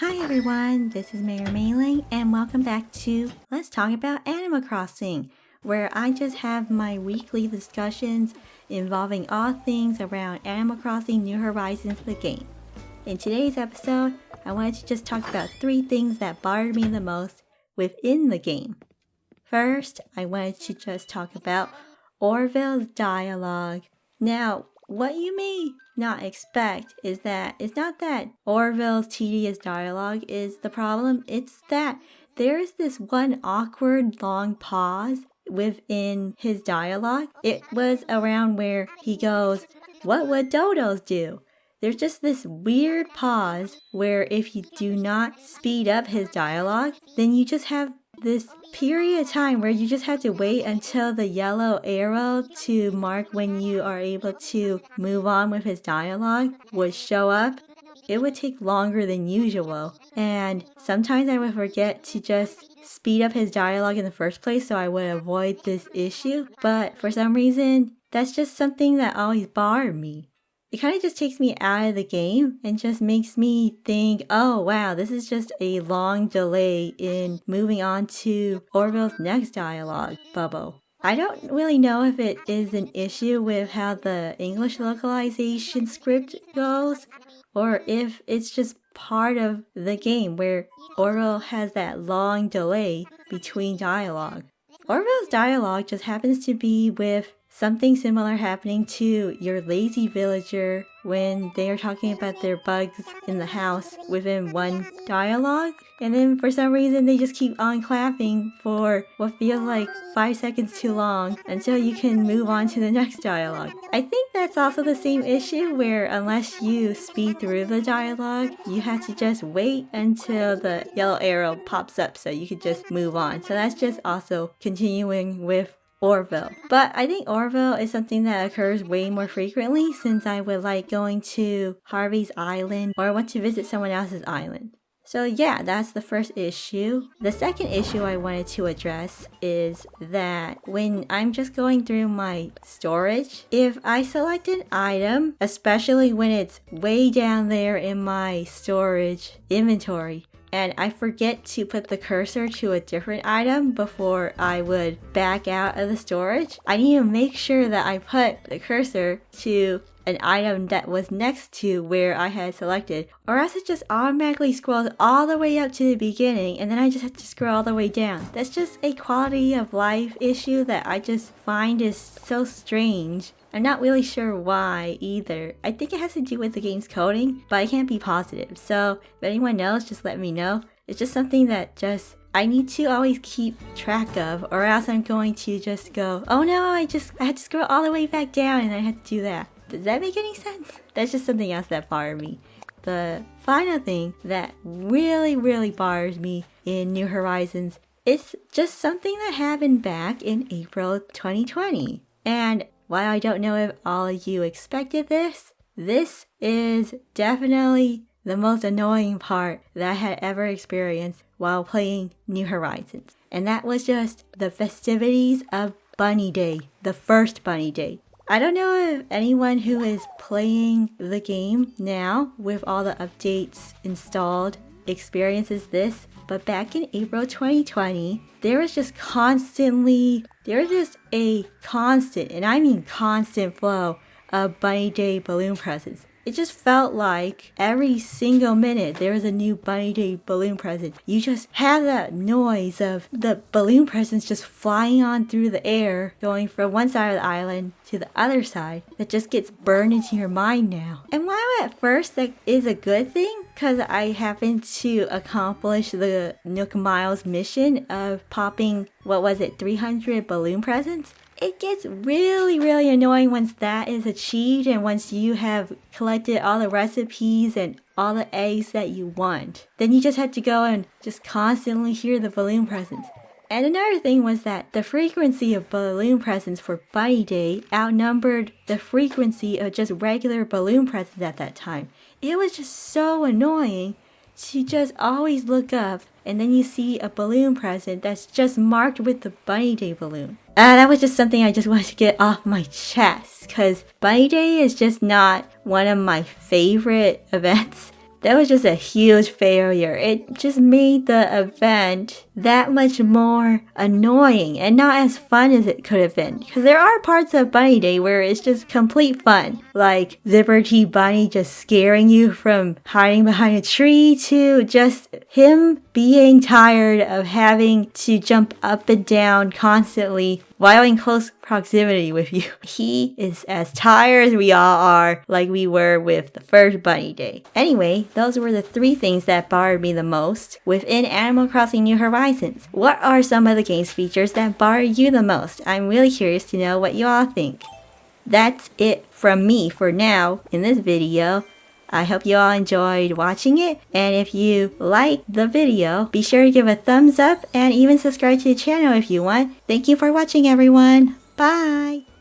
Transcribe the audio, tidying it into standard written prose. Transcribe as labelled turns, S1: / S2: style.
S1: Hi everyone, this is Mayor Mayline and welcome back to Let's Talk About Animal Crossing, where I just have my weekly discussions involving all things around Animal Crossing New Horizons the game. In today's episode, I wanted to just talk about 3 things that bothered me the most within the game. First, I wanted to just talk about Orville's dialogue. Now, what you may not expect is that it's not that Orville's tedious dialogue is the problem, it's that there's this one awkward long pause within his dialogue. It was around where he goes, "What would dodos do?" There's just this weird pause where if you do not speed up his dialogue, then you just have this period of time where you just have to wait until the yellow arrow to mark when you are able to move on with his dialogue would show up. It would take longer than usual, and sometimes I would forget to just speed up his dialogue in the first place so I would avoid this issue, but for some reason that's just something that always bothered me. It kind of just takes me out of the game and just makes me think, oh wow, this is just a long delay in moving on to Orville's next dialogue bubble. I don't really know if it is an issue with how the English localization script goes, or if it's just part of the game where Orville has that long delay between dialogue. Orville's dialogue just happens to be with something similar happening to your lazy villager when they are talking about their bugs in the house within one dialogue, and then for some reason they just keep on clapping for what feels like 5 seconds too long until you can move on to the next dialogue. I think that's also the same issue where unless you speed through the dialogue, you have to just wait until the yellow arrow pops up so you can just move on. So that's just also continuing with Orville. But I think Orville is something that occurs way more frequently since I would like going to Harvey's island or I want to visit someone else's island. So yeah, that's the first issue. The second issue I wanted to address is that when I'm just going through my storage, if I select an item, especially when it's way down there in my storage inventory, and I forget to put the cursor to a different item before I would back out of the storage, I need to make sure that I put the cursor to an item that was next to where I had selected, or else it just automatically scrolls all the way up to the beginning and then I just have to scroll all the way down. That's just a quality of life issue that I just find is so strange. I'm not really sure why either. I think it has to do with the game's coding, but I can't be positive. So if anyone knows, just let me know. It's just something that I need to always keep track of, or else I'm going to just go, oh no, I had to scroll all the way back down and I had to do that. Does that make any sense? That's just something else that bothered me. The final thing that really bothers me in New Horizons is just something that happened back in April 2020. And while I don't know if all of you expected this is definitely the most annoying part that I had ever experienced while playing New Horizons. And that was just the festivities of Bunny Day, the first Bunny Day. I don't know if anyone who is playing the game now with all the updates installed experiences this, but back in April 2020, there was just a constant, and I mean constant flow of Bunny Day balloon presents. It just felt like every single minute there was a new Bunny Day balloon present. You just have that noise of the balloon presents just flying on through the air, going from one side of the island to the other side, that just gets burned into your mind now. And while at first that is a good thing, because I happened to accomplish the Nook Miles mission of popping, 300 balloon presents? It gets really annoying once that is achieved and once you have collected all the recipes and all the eggs that you want. Then you just have to go and just constantly hear the balloon presents. And another thing was that the frequency of balloon presents for Bunny Day outnumbered the frequency of just regular balloon presents at that time. It was just so annoying to just always look up and then you see a balloon present that's just marked with the Bunny Day balloon. That was just something I just wanted to get off my chest because Bunny Day is just not one of my favorite events. that was just a huge failure. It just made the event that much more annoying and not as fun as it could have been. Because there are parts of Bunny Day where it's just complete fun. Like Zipper T Bunny just scaring you from hiding behind a tree to just him being tired of having to jump up and down constantly while in close proximity with you. He is as tired as we all are, like we were with the first Bunny Day. Anyway, those were the 3 things that bothered me the most within Animal Crossing New Horizons. What are some of the game's features that bothered you the most? I'm really curious to know what you all think. That's it from me for now in this video. I hope you all enjoyed watching it, and if you liked the video, be sure to give a thumbs up and even subscribe to the channel if you want. Thank you for watching, everyone. Bye!